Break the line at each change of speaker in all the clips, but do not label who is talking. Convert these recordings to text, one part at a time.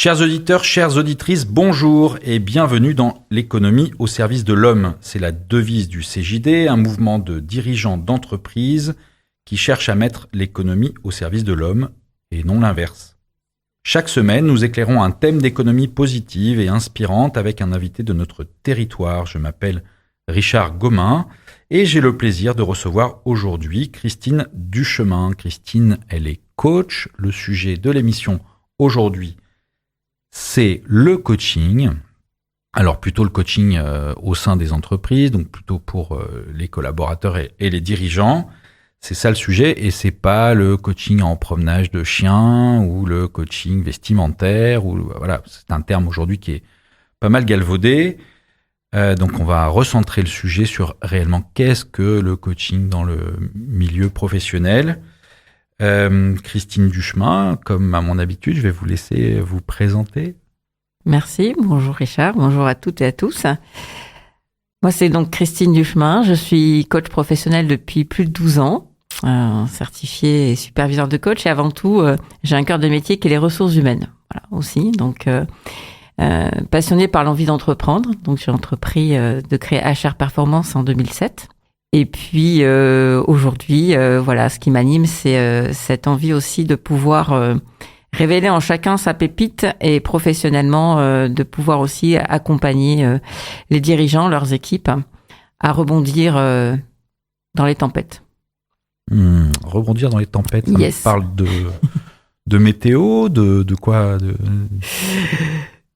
Chers auditeurs, chères auditrices, bonjour et bienvenue dans l'économie au service de l'homme. C'est la devise du CJD, un mouvement de dirigeants d'entreprises qui cherche à mettre l'économie au service de l'homme et non l'inverse. Chaque semaine, nous éclairons un thème d'économie positive et inspirante avec un invité de notre territoire. Je m'appelle Richard Gomin et j'ai le plaisir de recevoir aujourd'hui Christine Duchemin. Christine, elle est coach. Le sujet de l'émission aujourd'hui, c'est le coaching. Alors plutôt le coaching au sein des entreprises, donc plutôt pour les collaborateurs et les dirigeants. C'est ça le sujet, et c'est pas le coaching en promenage de chien ou le coaching vestimentaire. Voilà, c'est un terme aujourd'hui qui est pas mal galvaudé. Donc on va recentrer le sujet sur réellement qu'est-ce que le coaching dans le milieu professionnel. Christine Duchemin, comme à mon habitude, je vais vous laisser vous présenter.
Merci, bonjour Richard, bonjour à toutes et à tous. Moi c'est donc Christine Duchemin, je suis coach professionnel depuis plus de 12 ans, certifiée et superviseur de coach, et avant tout j'ai un cœur de métier qui est les ressources humaines, voilà, aussi, donc passionnée par l'envie d'entreprendre, donc j'ai entrepris de créer HR Performance en 2007. Et puis aujourd'hui, voilà, ce qui m'anime, c'est cette envie aussi de pouvoir révéler en chacun sa pépite et professionnellement de pouvoir aussi accompagner les dirigeants, leurs équipes, à rebondir dans les tempêtes.
Rebondir dans les tempêtes, ça
yes.
me parle de météo, de quoi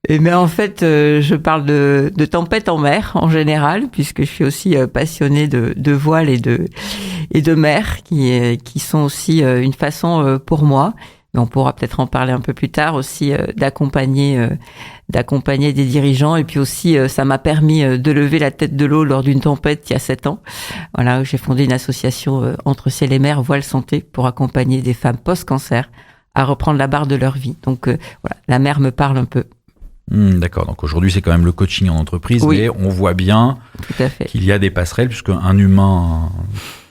Et mais en fait, je parle de tempête en mer en général, puisque je suis aussi passionnée de voile et de mer, qui sont aussi une façon pour moi. Mais on pourra peut-être en parler un peu plus tard aussi d'accompagner des dirigeants, et puis aussi ça m'a permis de lever la tête de l'eau lors d'une tempête il y a 7 ans. Voilà, où j'ai fondé une association entre ciel et mer, Voile Santé, pour accompagner des femmes post-cancer à reprendre la barre de leur vie. Donc voilà, la mer me parle un peu.
D'accord, donc aujourd'hui c'est quand même le coaching en entreprise, oui. Mais on voit bien qu'il y a des passerelles, puisque un humain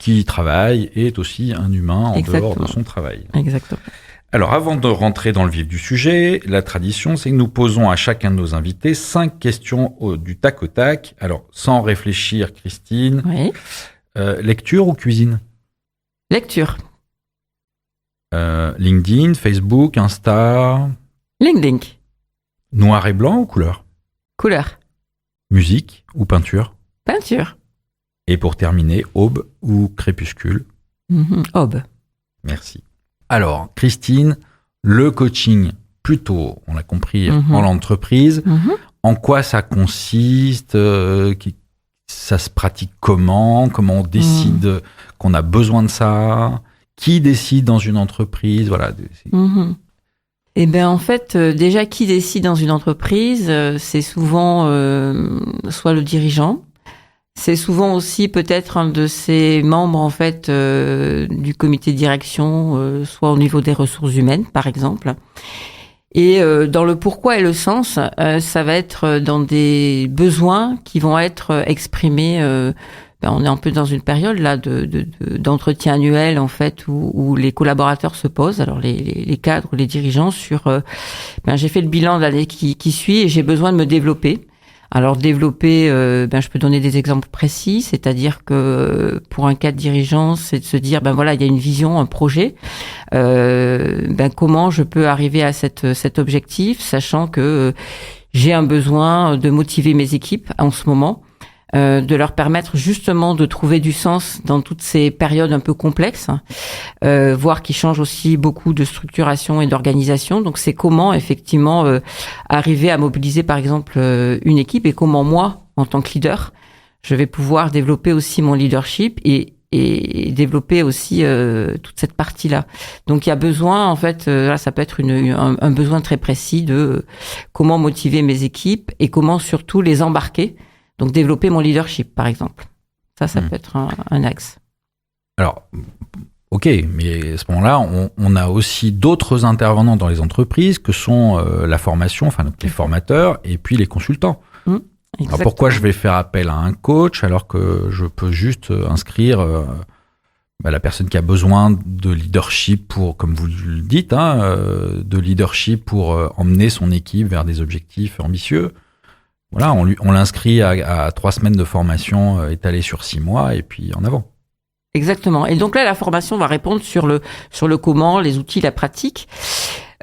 qui travaille est aussi un humain en dehors de son travail.
Exactement.
Alors avant de rentrer dans le vif du sujet, la tradition c'est que nous posons à chacun de nos invités 5 questions du tac au tac. Alors sans réfléchir, Christine,
oui.
Lecture ou cuisine ?
Lecture.
LinkedIn, Facebook, Insta ?
LinkedIn.
Noir et blanc ou couleur ?
Couleur.
Musique ou peinture ?
Peinture.
Et pour terminer, aube ou crépuscule ?
Aube.
Merci. Alors, Christine, le coaching, plutôt, on l'a compris, en l'entreprise, en quoi ça consiste ? Ça se pratique comment ? Comment on décide qu'on a besoin de ça ? Qui décide dans une entreprise ? Voilà.
Eh bien, en fait, déjà, qui décide dans une entreprise, c'est souvent soit le dirigeant, c'est souvent aussi peut-être un de ses membres, en fait, du comité de direction, soit au niveau des ressources humaines, par exemple. Et dans le pourquoi et le sens, ça va être dans des besoins qui vont être exprimés. On est un peu dans une période là d'entretien annuel, en fait, où les collaborateurs se posent, alors les cadres, les dirigeants, sur j'ai fait le bilan de l'année qui suit et j'ai besoin de me développer. Alors développer, je peux donner des exemples précis, c'est-à-dire que pour un cadre dirigeant, c'est de se dire voilà, il y a une vision, un projet. Comment je peux arriver à cet objectif, sachant que j'ai un besoin de motiver mes équipes en ce moment. De leur permettre justement de trouver du sens dans toutes ces périodes un peu complexes, voire qui changent aussi beaucoup de structuration et d'organisation. Donc c'est comment effectivement arriver à mobiliser par exemple une équipe, et comment moi, en tant que leader, je vais pouvoir développer aussi mon leadership et développer aussi toute cette partie-là. Donc il y a besoin, en fait, là ça peut être un besoin très précis de comment motiver mes équipes et comment surtout les embarquer. Donc, développer mon leadership, par exemple. Ça peut être un axe.
Alors, ok, mais à ce moment-là, on a aussi d'autres intervenants dans les entreprises que sont la formation, enfin donc les formateurs et puis les consultants. Alors, pourquoi je vais faire appel à un coach alors que je peux juste inscrire la personne qui a besoin de leadership pour, comme vous le dites, de leadership pour emmener son équipe vers des objectifs ambitieux. Voilà, on l'inscrit à 3 semaines de formation étalée sur 6 mois et puis en avant.
Exactement. Et donc là, la formation va répondre sur le comment, les outils, la pratique.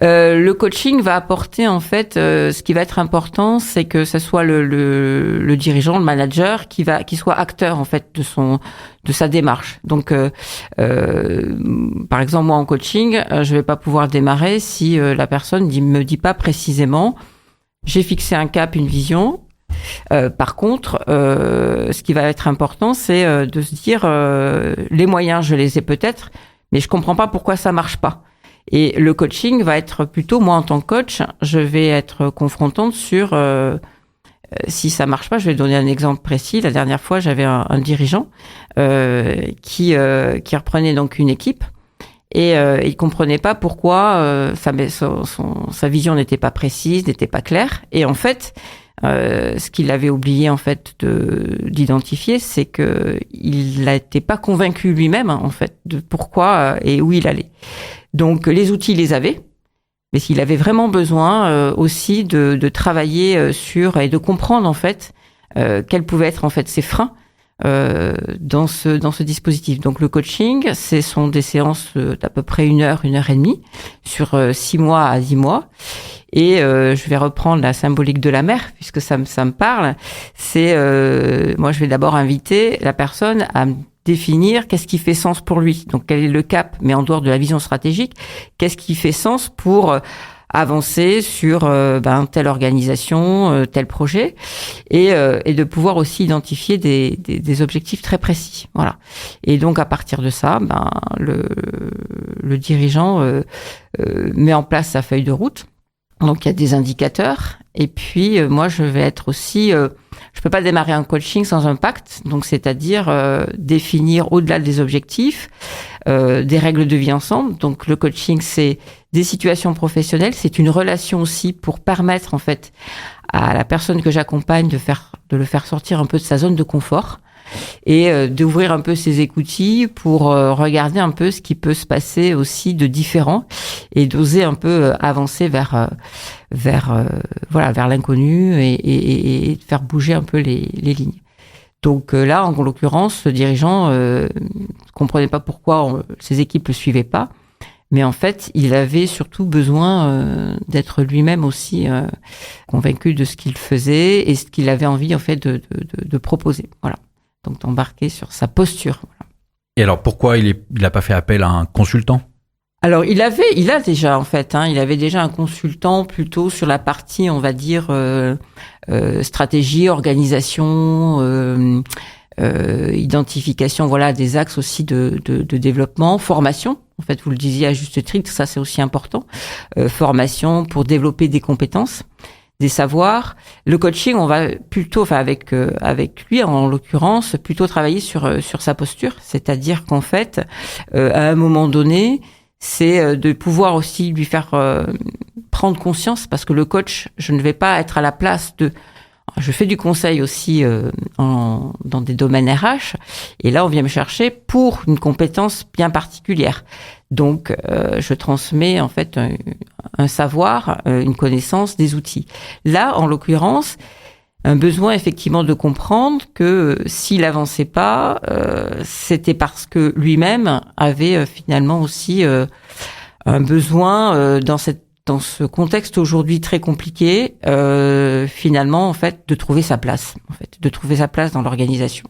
Le coaching va apporter en fait, ce qui va être important, c'est que ce soit le dirigeant, le manager, qui soit acteur en fait de sa démarche. Donc, par exemple, moi en coaching, je vais pas pouvoir démarrer si la personne me dit pas précisément, j'ai fixé un cap, une vision. Par contre, ce qui va être important, c'est de se dire les moyens, je les ai peut-être, mais je comprends pas pourquoi ça marche pas. Et le coaching va être plutôt, moi en tant que coach, je vais être confrontante sur si ça marche pas. Je vais donner un exemple précis. La dernière fois, j'avais un dirigeant qui reprenait donc une équipe et il comprenait pas pourquoi sa vision n'était pas précise, n'était pas claire. Et en fait, ce qu'il avait oublié en fait d'identifier, c'est que il n'était pas convaincu lui-même en fait de pourquoi et où il allait. Donc les outils, il les avait, mais s'il avait vraiment besoin aussi de travailler sur et de comprendre en fait quels pouvaient être en fait ses freins dans ce dispositif. Donc le coaching, ce sont des séances d'à peu près 1 heure, 1 heure et demie sur 6 mois à 10 mois. Et je vais reprendre la symbolique de la mer puisque ça me parle. C'est moi je vais d'abord inviter la personne à définir qu'est-ce qui fait sens pour lui. Donc quel est le cap, mais en dehors de la vision stratégique, qu'est-ce qui fait sens pour avancer sur telle organisation, tel projet, et de pouvoir aussi identifier des objectifs très précis. Voilà. Et donc à partir de ça, le dirigeant met en place sa feuille de route. Donc il y a des indicateurs. Et puis moi je vais être aussi, je peux pas démarrer un coaching sans un pacte. Donc c'est-à-dire définir au-delà des objectifs des règles de vie ensemble. Donc le coaching c'est des situations professionnelles, c'est une relation aussi pour permettre en fait à la personne que j'accompagne de le faire sortir un peu de sa zone de confort et d'ouvrir un peu ses écoutilles pour regarder un peu ce qui peut se passer aussi de différent et d'oser un peu avancer vers l'inconnu et de faire bouger un peu les lignes. Donc là, en l'occurrence, ce dirigeant comprenait pas pourquoi ses équipes le suivaient pas, mais en fait, il avait surtout besoin d'être lui-même aussi convaincu de ce qu'il faisait et ce qu'il avait envie en fait de proposer. Voilà. Donc d'embarquer sur sa posture. Voilà.
Et alors pourquoi il a pas fait appel à un consultant ?
Alors il a déjà en fait, il avait déjà un consultant plutôt sur la partie, on va dire stratégie, organisation, identification, voilà, des axes aussi de développement, formation. En fait, vous le disiez à juste titre, ça c'est aussi important. Formation pour développer des compétences, des savoirs. Le coaching, on va plutôt, avec lui en l'occurrence, plutôt travailler sur sa posture, c'est-à-dire qu'en fait, à un moment donné, c'est de pouvoir aussi lui faire prendre conscience, parce que le coach, je ne vais pas être à la place de. Je fais du conseil aussi dans des domaines RH, et là on vient me chercher pour une compétence bien particulière. Donc je transmets en fait un savoir, une connaissance, des outils. Là, en l'occurrence, un besoin effectivement de comprendre que s'il avançait pas, c'était parce que lui-même avait finalement aussi un besoin dans ce contexte aujourd'hui très compliqué, finalement, en fait, de trouver sa place, dans l'organisation.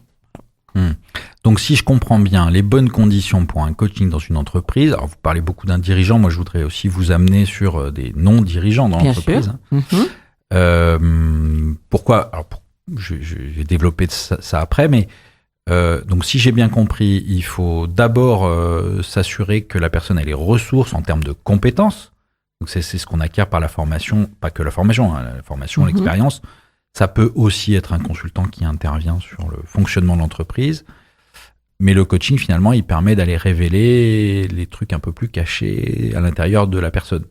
Donc, si je comprends bien, les bonnes conditions pour un coaching dans une entreprise, alors vous parlez beaucoup d'un dirigeant, moi je voudrais aussi vous amener sur des non-dirigeants dans l'entreprise.
Bien sûr.
Pourquoi ? Alors, je vais développer ça après, mais donc si j'ai bien compris, il faut d'abord s'assurer que la personne ait les ressources en termes de compétences. Donc c'est ce qu'on acquiert par la formation, pas que la formation, l'expérience. Ça peut aussi être un consultant qui intervient sur le fonctionnement de l'entreprise. Mais le coaching, finalement, il permet d'aller révéler les trucs un peu plus cachés à l'intérieur de la personne.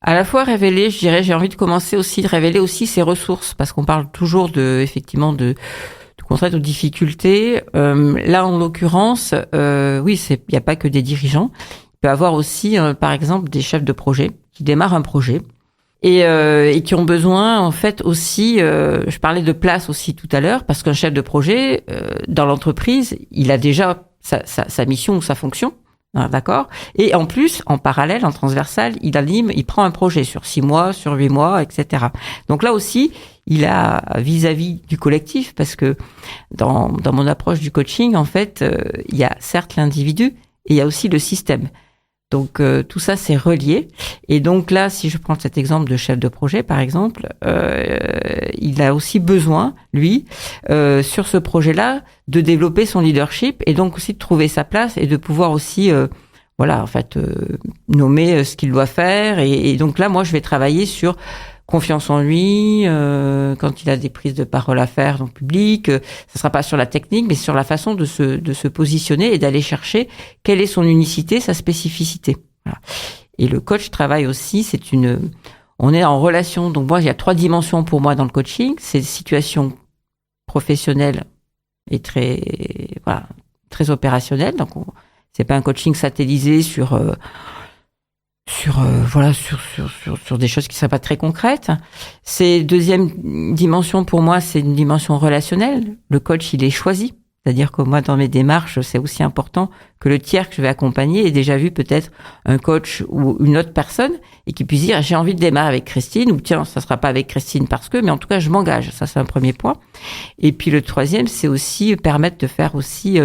À la fois révéler, je dirais, j'ai envie de commencer aussi, de révéler aussi ses ressources, parce qu'on parle toujours de contrainte aux difficultés. Là, en l'occurrence, oui, il n'y a pas que des dirigeants. Il peut y avoir aussi, par exemple, des chefs de projet qui démarrent un projet et qui ont besoin, en fait, aussi, je parlais de place aussi tout à l'heure, parce qu'un chef de projet, dans l'entreprise, il a déjà sa mission ou sa fonction. D'accord. Et en plus, en parallèle, en transversal, il prend un projet sur 6 mois, sur 8 mois, etc. Donc là aussi, il a vis-à-vis du collectif, parce que dans mon approche du coaching, en fait, il y a certes l'individu et il y a aussi le système. Donc tout ça, c'est relié. Et donc là, si je prends cet exemple de chef de projet, par exemple, il a aussi besoin, lui, sur ce projet-là, de développer son leadership et donc aussi de trouver sa place et de pouvoir aussi, nommer ce qu'il doit faire. Et donc là, moi, je vais travailler sur confiance en lui, quand il a des prises de parole à faire dans le public. Ça sera pas sur la technique, mais sur la façon de se positionner et d'aller chercher quelle est son unicité, sa spécificité. Voilà. Et le coach travaille aussi, on est en relation. Donc moi, il y a 3 dimensions pour moi dans le coaching. C'est situation professionnelle et très opérationnelle. Donc c'est pas un coaching satellisé sur des choses qui ne sont pas très concrètes. C'est deuxième dimension pour moi, c'est une dimension relationnelle. Le coach, il est choisi. C'est-à-dire que moi, dans mes démarches, c'est aussi important que le tiers que je vais accompagner ait déjà vu peut-être un coach ou une autre personne et qu'il puisse dire, j'ai envie de démarrer avec Christine, ou tiens, ça sera pas avec Christine parce que, mais en tout cas, je m'engage. Ça, c'est un premier point. Et puis le troisième, c'est aussi permettre de faire aussi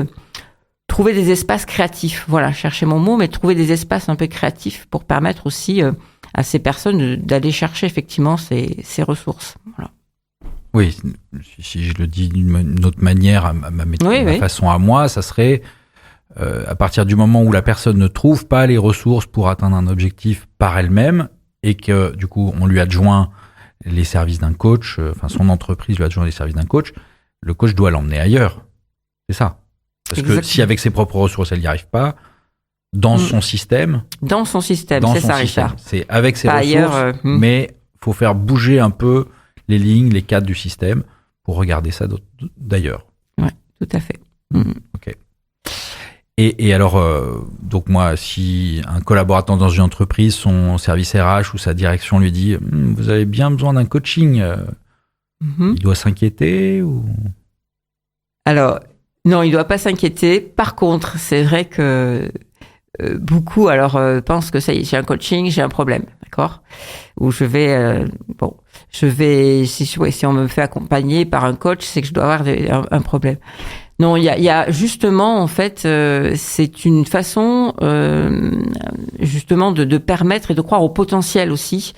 trouver des espaces créatifs. Voilà, chercher mon mot, mais trouver des espaces un peu créatifs pour permettre aussi à ces personnes d'aller chercher effectivement ces ressources. Voilà.
Oui, si je le dis d'une autre manière, à ma façon à moi, ça serait à partir du moment où la personne ne trouve pas les ressources pour atteindre un objectif par elle-même et que du coup on lui adjoint les services d'un coach, son entreprise lui adjoint les services d'un coach, le coach doit l'emmener ailleurs. C'est ça. Parce Exactement. Que si avec ses propres ressources, elle n'y arrive pas, dans son système...
Dans son système, c'est ça, Richard.
C'est avec ses
pas
ressources,
ailleurs,
mais il faut faire bouger un peu les lignes, les cadres du système pour regarder ça d'ailleurs.
Oui, tout à fait.
Ok. Et alors, donc moi, si un collaborateur dans une entreprise, son service RH ou sa direction lui dit « Vous avez bien besoin d'un coaching », il doit s'inquiéter ou...
Alors... Non, il doit pas s'inquiéter. Par contre, c'est vrai que beaucoup pensent que ça y est, j'ai un coaching, j'ai un problème, d'accord ? Ou si on me fait accompagner par un coach, c'est que je dois avoir un problème. Non, il y a justement, en fait, c'est une façon justement de permettre et de croire au potentiel aussi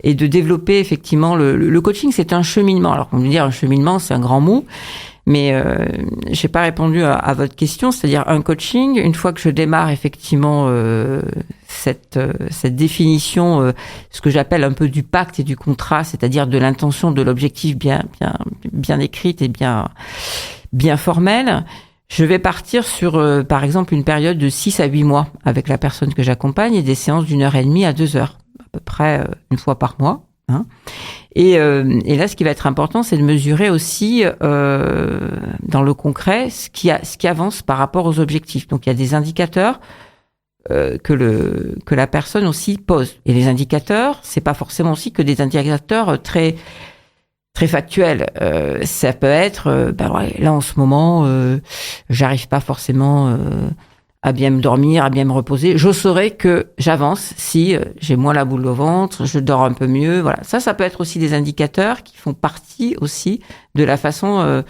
et de développer effectivement le coaching. C'est un cheminement. Alors, on peut dire un cheminement, c'est un grand mot. Mais j'ai pas répondu à votre question, c'est-à-dire un coaching. Une fois que je démarre effectivement cette définition, ce que j'appelle un peu du pacte et du contrat, c'est-à-dire de l'intention, de l'objectif bien écrite et bien formelle, je vais partir sur par exemple une période de 6 à 8 mois avec la personne que j'accompagne et des séances d'1h30 à 2 heures, à peu près une fois par mois. Hein. Et là, ce qui va être important, c'est de mesurer aussi dans le concret ce qui avance par rapport aux objectifs. Donc, il y a des indicateurs que la personne aussi pose. Et les indicateurs, c'est pas forcément aussi que des indicateurs très très factuels. Ça peut être, là en ce moment, j'arrive pas forcément à bien me dormir, à bien me reposer. Je saurais que j'avance si j'ai moins la boule au ventre, je dors un peu mieux. Voilà, ça peut être aussi des indicateurs qui font partie aussi de la façon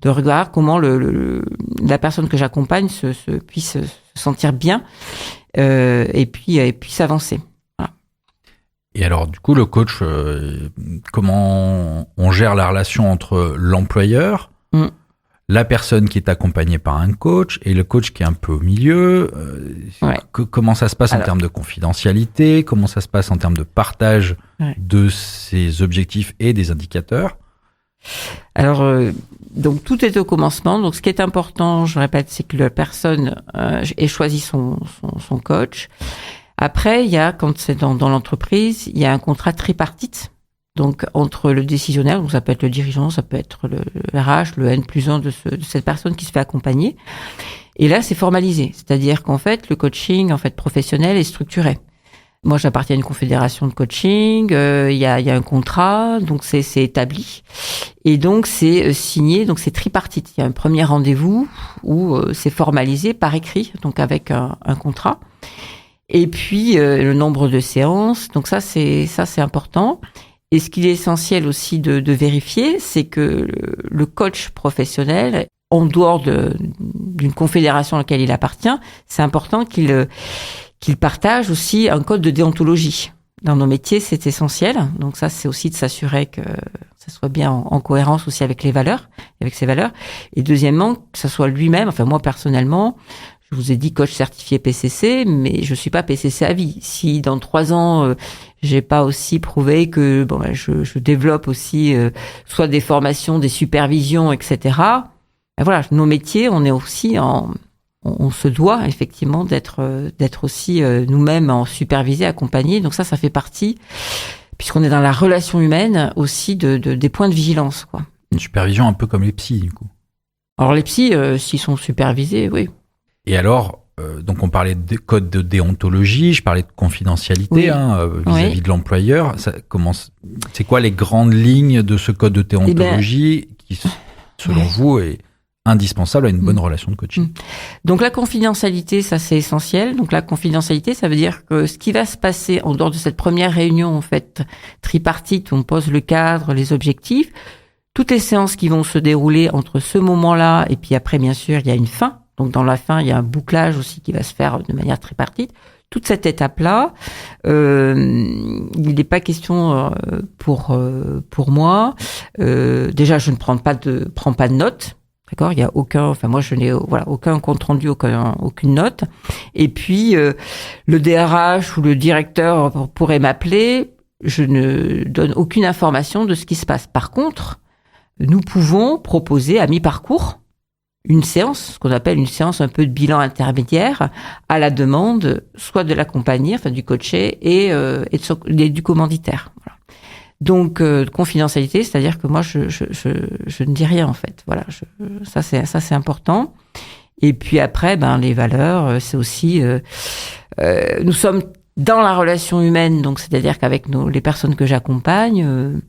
de regarder comment la personne que j'accompagne puisse se sentir bien et puis s'avancer. Voilà.
Et alors, du coup, le coach, comment on gère la relation entre l'employeur, la personne qui est accompagnée par un coach et le coach qui est un peu au milieu, comment ça se passe en termes de confidentialité, comment ça se passe en termes de partage de ces objectifs et des indicateurs?
Alors, donc tout est au commencement. Donc, ce qui est important, je répète, c'est que la personne ait choisi son coach. Après, il y a, quand c'est dans l'entreprise, il y a un contrat tripartite. Donc, entre le décisionnaire, donc ça peut être le dirigeant, ça peut être le RH, le N+1 de cette personne qui se fait accompagner. Et là, c'est formalisé. C'est-à-dire qu'en fait, le coaching, professionnel est structuré. Moi, j'appartiens à une confédération de coaching, il y a un contrat, donc c'est établi. Et donc, c'est signé, donc c'est tripartite. Il y a un premier rendez-vous où c'est formalisé par écrit, donc avec un contrat. Et puis, le nombre de séances, donc ça, c'est important. Et ce qu'il est essentiel aussi de vérifier, c'est que le coach professionnel, en dehors d'une confédération à laquelle il appartient, c'est important qu'il partage aussi un code de déontologie. Dans nos métiers, c'est essentiel. Donc ça, c'est aussi de s'assurer que ça soit bien en cohérence aussi avec ses valeurs. Et deuxièmement, que ça soit lui-même, moi personnellement, je vous ai dit coach certifié PCC, mais je suis pas PCC à vie. Si dans 3 ans, j'ai pas aussi prouvé que je développe aussi soit des formations, des supervisions, etc. Voilà, nos métiers, on est aussi on se doit effectivement d'être aussi nous-mêmes en supervisé, accompagné. Donc ça fait partie, puisqu'on est dans la relation humaine aussi des points de vigilance, quoi.
Une supervision un peu comme les psys, du coup.
Alors les psys, s'ils sont supervisés, oui.
Et alors, donc on parlait de code de déontologie, je parlais de confidentialité,
oui.
Vis-à-vis de l'employeur. C'est quoi les grandes lignes de ce code de déontologie qui, selon vous, est indispensable à une bonne relation de coaching?
Donc la confidentialité, ça c'est essentiel. Donc la confidentialité, ça veut dire que ce qui va se passer en dehors de cette première réunion tripartite où on pose le cadre, les objectifs, toutes les séances qui vont se dérouler entre ce moment-là et puis après, bien sûr, il y a une fin. Donc dans la fin, il y a un bouclage aussi qui va se faire de manière tripartite. Toute cette étape-là, il n'est pas question pour moi. Déjà, je ne prends pas de notes. D'accord, il y a moi je n'ai aucun compte rendu, aucune note. Et puis le DRH ou le directeur pourrait m'appeler. Je ne donne aucune information de ce qui se passe. Par contre, nous pouvons proposer à mi-parcours une séance, ce qu'on appelle une séance un peu de bilan intermédiaire, à la demande soit de l'accompagné, du coaché et du commanditaire. Voilà. Donc confidentialité, c'est-à-dire que moi je ne dis rien en fait. Voilà, ça c'est important. Et puis après, les valeurs, c'est aussi nous sommes dans la relation humaine, donc c'est-à-dire qu'avec les personnes que j'accompagne,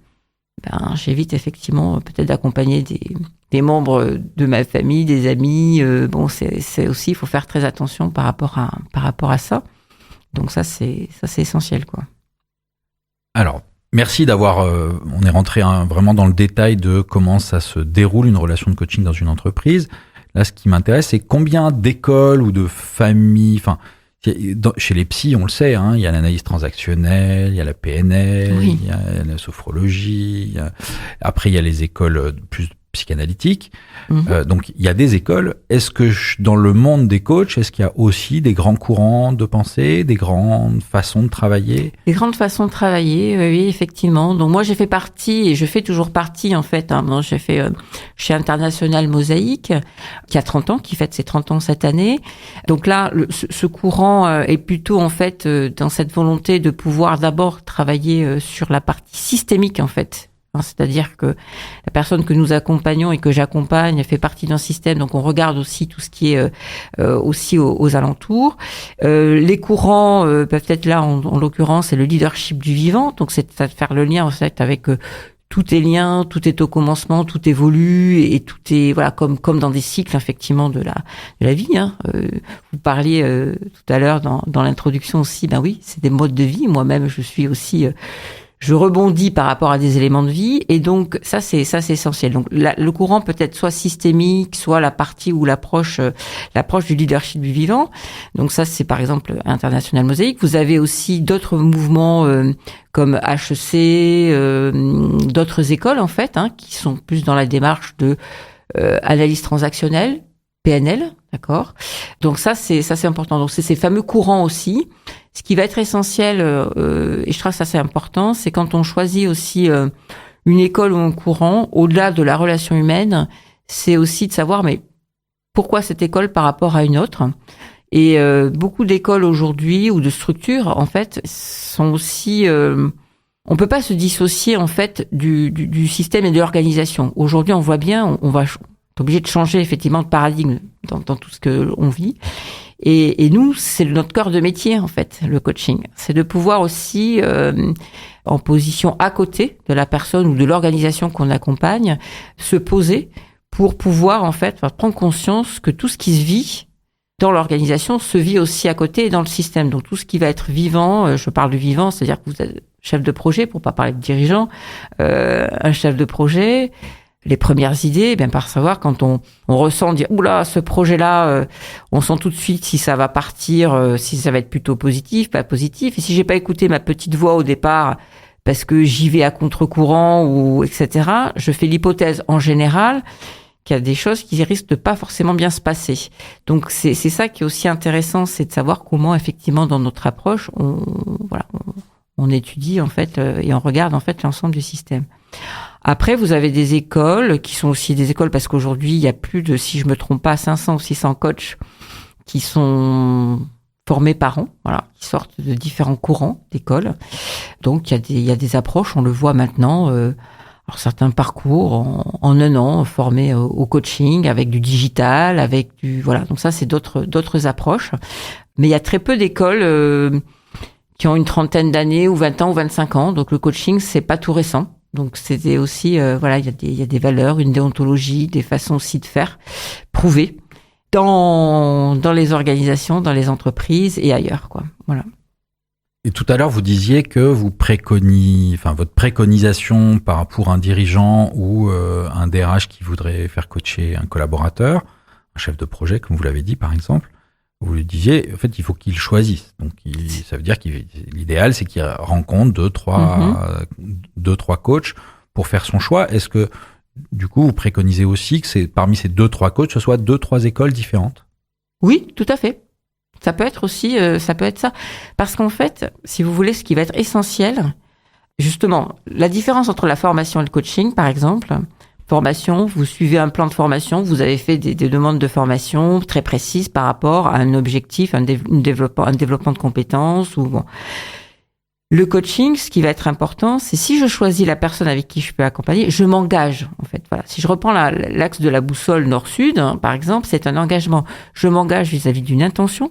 j'évite effectivement peut-être d'accompagner des membres de ma famille, des amis. C'est aussi, il faut faire très attention par rapport à ça. Donc ça c'est essentiel, quoi.
Alors, merci d'avoir. On est rentré vraiment dans le détail de comment ça se déroule une relation de coaching dans une entreprise. Là, ce qui m'intéresse, c'est combien d'écoles ou de familles. Chez les psys, on le sait, il y a l'analyse transactionnelle, il y a la PNL,
oui.
Il y a la sophrologie. Après, il y a les écoles plus psychanalytiques. Donc, il y a des écoles. Est-ce que dans le monde des coachs, est-ce qu'il y a aussi des grands courants de pensée, des grandes façons de travailler?
Des grandes façons de travailler, oui, effectivement. Donc moi, j'ai fait partie, et je fais toujours partie, en fait. J'ai fait chez International Mosaïque, qui a 30 ans, qui fête ses 30 ans cette année. Donc là, ce courant est plutôt, en fait, dans cette volonté de pouvoir d'abord travailler sur la partie systémique, en fait. C'est-à-dire que la personne que nous accompagnons et que j'accompagne fait partie d'un système, donc on regarde aussi tout ce qui est aussi aux alentours. Les courants peuvent être là, en l'occurrence, c'est le leadership du vivant, donc c'est de faire le lien en fait avec tout est lien, tout est au commencement, tout évolue et tout est comme dans des cycles effectivement de la vie. Vous parliez tout à l'heure dans l'introduction aussi, oui, c'est des modes de vie. Moi-même, je suis aussi je rebondis par rapport à des éléments de vie, et donc ça c'est essentiel. Donc le courant peut être soit systémique, soit la partie ou l'approche du leadership du vivant. Donc ça c'est par exemple International Mosaïque. Vous avez aussi d'autres mouvements comme HEC, d'autres écoles en fait, qui sont plus dans la démarche de analyse transactionnelle, PNL, d'accord. Donc ça c'est important. Donc c'est ces fameux courants aussi. Ce qui va être essentiel, et je trouve ça assez important, c'est quand on choisit aussi une école ou un courant, au-delà de la relation humaine, c'est aussi de savoir mais pourquoi cette école par rapport à une autre. Et beaucoup d'écoles aujourd'hui ou de structures en fait sont aussi on peut pas se dissocier en fait du système et de l'organisation. Aujourd'hui, on voit bien, on est obligé de changer effectivement de paradigme dans tout ce que on vit. Et nous, c'est notre cœur de métier en fait, le coaching. C'est de pouvoir aussi, en position à côté de la personne ou de l'organisation qu'on accompagne, se poser pour pouvoir en fait prendre conscience que tout ce qui se vit dans l'organisation se vit aussi à côté et dans le système. Donc tout ce qui va être vivant, je parle de vivant, c'est-à-dire que vous êtes chef de projet, pour pas parler de dirigeant, un chef de projet, les premières idées, bien par savoir quand on ressent dire oula ce projet-là, on sent tout de suite si ça va partir, si ça va être plutôt positif, pas positif. Et si j'ai pas écouté ma petite voix au départ parce que j'y vais à contre-courant ou etc., je fais l'hypothèse en général qu'il y a des choses qui risquent de pas forcément bien se passer. Donc c'est ça qui est aussi intéressant, c'est de savoir comment effectivement dans notre approche on étudie en fait et on regarde en fait l'ensemble du système. Après, vous avez des écoles qui sont aussi des écoles parce qu'aujourd'hui, il y a plus de, si je me trompe pas, 500 ou 600 coachs qui sont formés par an, voilà, qui sortent de différents courants d'écoles. Donc, il y a des approches, on le voit maintenant, alors certains parcours en un an formés au coaching avec du digital, avec du, voilà. Donc ça, c'est d'autres approches. Mais il y a très peu d'écoles qui ont une trentaine d'années ou 20 ans ou 25 ans. Donc le coaching, c'est pas tout récent. Donc c'était aussi, voilà, il y a des valeurs, une déontologie, des façons aussi de faire prouvées dans les organisations, dans les entreprises et ailleurs, quoi. Voilà.
Et tout à l'heure, vous disiez que votre préconisation pour un dirigeant ou un DRH qui voudrait faire coacher un collaborateur, un chef de projet, comme vous l'avez dit par exemple, vous lui disiez, en fait, il faut qu'il choisisse. Donc, ça veut dire l'idéal, c'est qu'il rencontre deux, trois coachs pour faire son choix. Est-ce que, du coup, vous préconisez aussi que parmi ces 2-3 coachs, ce soit 2-3 écoles différentes?
Oui, tout à fait. Ça peut être aussi, ça peut être ça. Parce qu'en fait, si vous voulez, ce qui va être essentiel, justement, la différence entre la formation et le coaching, par exemple, formation, vous suivez un plan de formation, vous avez fait des demandes de formation très précises par rapport à un objectif, un développement de compétences ou bon. Le coaching, ce qui va être important, c'est si je choisis la personne avec qui je peux accompagner, je m'engage en fait. Voilà. Si je reprends l'axe de la boussole nord-sud, par exemple, c'est un engagement. Je m'engage vis-à-vis d'une intention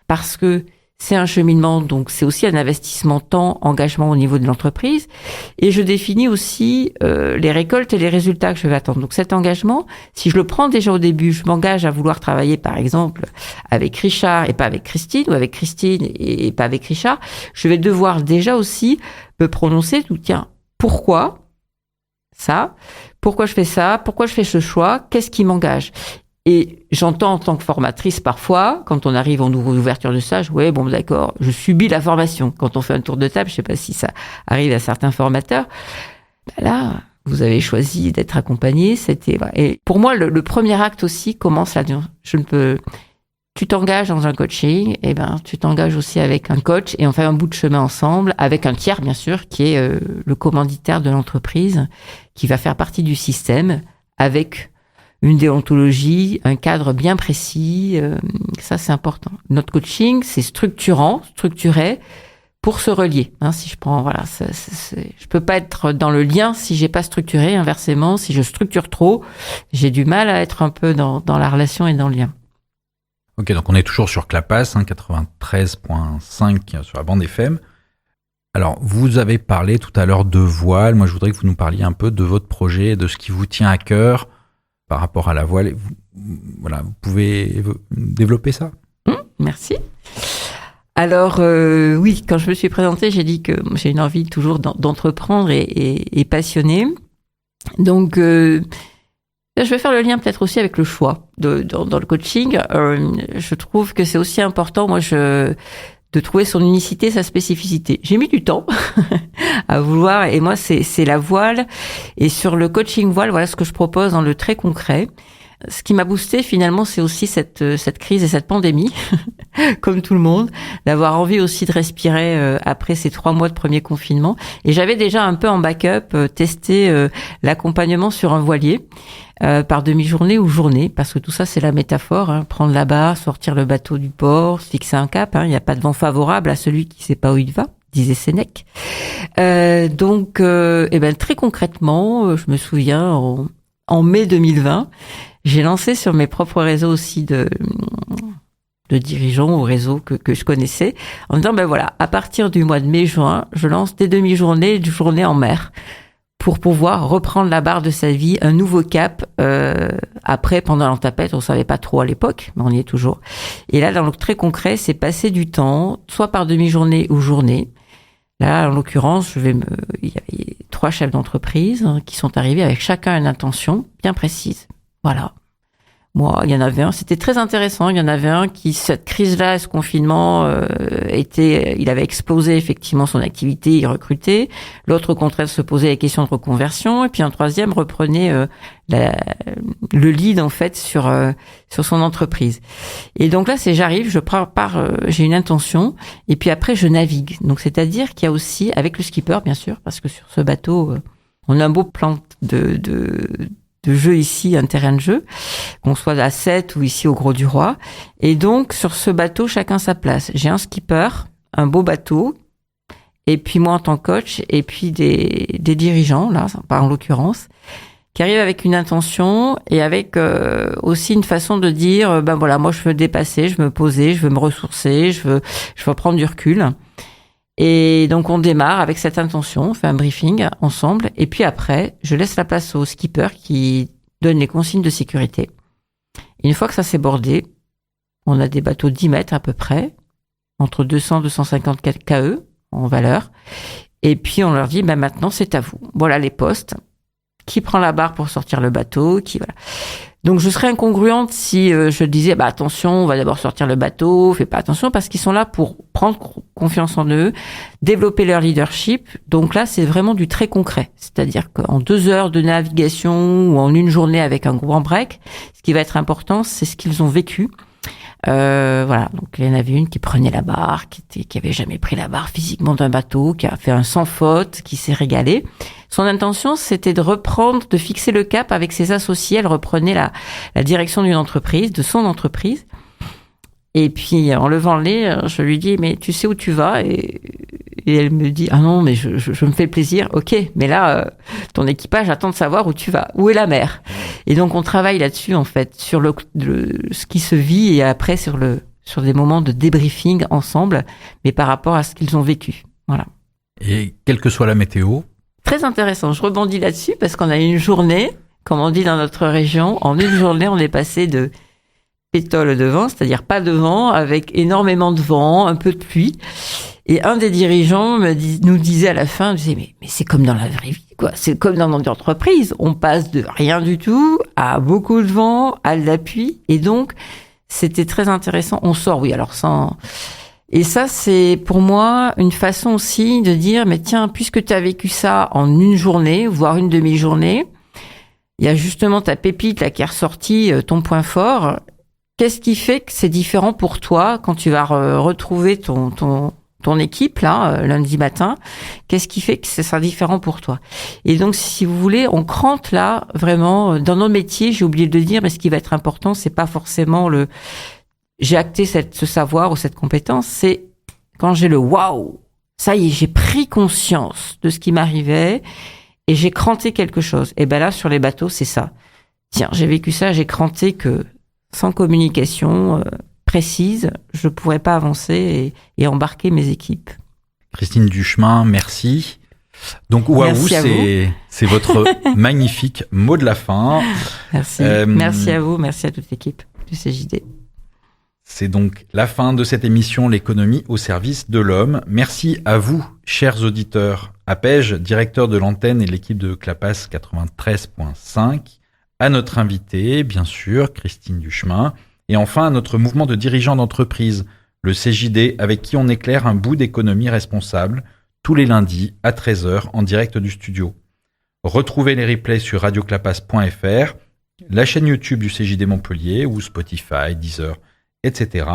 parce que c'est un cheminement, donc c'est aussi un investissement temps, engagement au niveau de l'entreprise. Et je définis aussi les récoltes et les résultats que je vais attendre. Donc cet engagement, si je le prends déjà au début, je m'engage à vouloir travailler par exemple avec Richard et pas avec Christine, ou avec Christine et pas avec Richard, je vais devoir déjà aussi me prononcer, tiens, pourquoi ça? Pourquoi je fais ça? Pourquoi je fais ce choix? Qu'est-ce qui m'engage? Et j'entends en tant que formatrice parfois, quand on arrive en ouverture de stage, ouais, bon, d'accord, je subis la formation. Quand on fait un tour de table, je sais pas si ça arrive à certains formateurs, ben là, vous avez choisi d'être accompagné, et pour moi, le premier acte aussi commence là, tu t'engages dans un coaching, et ben, tu t'engages aussi avec un coach, et on fait un bout de chemin ensemble, avec un tiers, bien sûr, qui est le commanditaire de l'entreprise, qui va faire partie du système, avec une déontologie, un cadre bien précis, ça c'est important. Notre coaching, c'est structuré pour se relier. Si je prends, voilà, je peux pas être dans le lien si j'ai pas structuré. Inversement, si je structure trop, j'ai du mal à être un peu dans la relation et dans le lien.
Ok, donc on est toujours sur Clapas, 93.5 sur la bande FM. Alors, vous avez parlé tout à l'heure de voile. Moi, je voudrais que vous nous parliez un peu de votre projet, de ce qui vous tient à cœur par rapport à la voile. Vous pouvez développer ça?
Merci. Alors, oui, quand je me suis présentée, j'ai dit que j'ai une envie toujours d'entreprendre et passionnée. Donc, je vais faire le lien peut-être aussi avec le choix dans le coaching. Je trouve que c'est aussi important, de trouver son unicité, sa spécificité. J'ai mis du temps à vouloir, et moi, c'est la voile. Et sur le coaching voile, voilà ce que je propose dans le très concret. Ce qui m'a boosté, finalement, c'est aussi cette crise et cette pandémie, comme tout le monde, d'avoir envie aussi de respirer après ces 3 mois de premier confinement. Et j'avais déjà un peu en backup testé l'accompagnement sur un voilier, par demi-journée ou journée, parce que tout ça, c'est la métaphore, prendre la barre, sortir le bateau du port, fixer un cap, il n'y a pas de vent favorable à celui qui sait pas où il va. disait Sénèque. Donc, très concrètement, je me souviens, en mai 2020, j'ai lancé sur mes propres réseaux aussi de dirigeants ou réseaux que je connaissais, en disant, voilà, à partir du mois de mai-juin, je lance des demi-journées et des journées en mer pour pouvoir reprendre la barre de sa vie, un nouveau cap. Après, pendant l'entapette, on savait pas trop à l'époque, mais on y est toujours. Et là, dans le très concret, c'est passer du temps, soit par demi-journée ou journée. Là, en l'occurrence, il y avait 3 chefs d'entreprise qui sont arrivés avec chacun une intention bien précise. Voilà. Moi, il y en avait un, c'était très intéressant. Il y en avait un qui, cette crise-là, ce confinement, il avait explosé effectivement son activité, il recrutait. L'autre, au contraire, se posait la question de reconversion. Et puis un troisième reprenait le lead en fait sur son entreprise. Et donc là, j'arrive, j'ai une intention, et puis après je navigue. Donc c'est-à-dire qu'il y a aussi, avec le skipper bien sûr, parce que sur ce bateau, on a un beau plan de jeu ici, un terrain de jeu, qu'on soit à 7 ou ici au Gros du Roi. Et donc, sur ce bateau, chacun sa place. J'ai un skipper, un beau bateau, et puis moi en tant que coach, et puis des dirigeants, là, pas en l'occurrence, qui arrivent avec une intention et avec aussi une façon de dire, voilà, moi je veux dépasser, je veux me poser, je veux me ressourcer, je veux prendre du recul. Et donc, on démarre avec cette intention, on fait un briefing ensemble. Et puis après, je laisse la place au skipper qui donne les consignes de sécurité. Et une fois que ça s'est bordé, on a des bateaux 10 mètres à peu près, entre 200 et 250 KE en valeur. Et puis, on leur dit, maintenant, c'est à vous. Voilà les postes. Qui prend la barre pour sortir le bateau, voilà. Donc, je serais incongruente si je disais, attention, on va d'abord sortir le bateau, fais pas attention, parce qu'ils sont là pour prendre confiance en eux, développer leur leadership. Donc là, c'est vraiment du très concret. C'est-à-dire qu'en 2 heures de navigation ou en une journée avec un grand break, ce qui va être important, c'est ce qu'ils ont vécu. Voilà. Donc, il y en avait une qui prenait la barre, qui avait jamais pris la barre physiquement d'un bateau, qui a fait un sans faute, qui s'est régalée. Son intention, c'était de fixer le cap avec ses associés. Elle reprenait la direction d'une entreprise, de son entreprise. Et puis, en levant le nez, je lui dis, mais tu sais où tu vas? Et elle me dit, ah non, mais je me fais plaisir. Ok, mais là, ton équipage attend de savoir où tu vas. Où est la mer? Et donc, on travaille là-dessus, en fait, sur ce qui se vit et après sur des moments de débriefing ensemble, mais par rapport à ce qu'ils ont vécu. Voilà.
Et quelle que soit la météo?
Très intéressant. Je rebondis là-dessus parce qu'on a une journée, comme on dit dans notre région, en une journée, on est passé de pétole de vent, c'est-à-dire pas de vent, avec énormément de vent, un peu de pluie. Et un des dirigeants nous disait à la fin, mais c'est comme dans la vraie vie, quoi. C'est comme dans notre entreprise. On passe de rien du tout à beaucoup de vent, à de la pluie. Et donc, c'était très intéressant. On sort, oui, alors sans... Et ça, c'est pour moi une façon aussi de dire, mais tiens, puisque tu as vécu ça en une journée, voire une demi-journée, il y a justement ta pépite là qui est ressortie, ton point fort. Qu'est-ce qui fait que c'est différent pour toi quand tu vas retrouver ton équipe là lundi matin? Qu'est-ce qui fait que ce sera différent pour toi? Et donc, si vous voulez, on crante là vraiment dans nos métiers. J'ai oublié de le dire, mais ce qui va être important, c'est pas forcément j'ai acté ce savoir ou cette compétence, c'est quand j'ai le waouh, ça y est, j'ai pris conscience de ce qui m'arrivait et j'ai cranté quelque chose. Et là, sur les bateaux, c'est ça. Tiens, j'ai vécu ça, j'ai cranté que sans communication précise, je ne pourrais pas avancer et embarquer mes équipes.
Christine Duchemin, merci. Donc, waouh, c'est votre magnifique mot de la fin.
Merci. Merci à vous, merci à toute l'équipe du CJD.
C'est donc la fin de cette émission L'économie au service de l'homme. Merci à vous, chers auditeurs, à Pej, directeur de l'antenne et l'équipe de Clapas 93.5, à notre invité, bien sûr, Christine Duchemin, et enfin à notre mouvement de dirigeants d'entreprise, le CJD, avec qui on éclaire un bout d'économie responsable, tous les lundis à 13h en direct du studio. Retrouvez les replays sur radioclapas.fr, la chaîne YouTube du CJD Montpellier ou Spotify, Deezer, etc.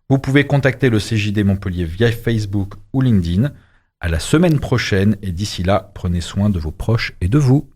Vous pouvez contacter le CJD Montpellier via Facebook ou LinkedIn. À la semaine prochaine et d'ici là, prenez soin de vos proches et de vous.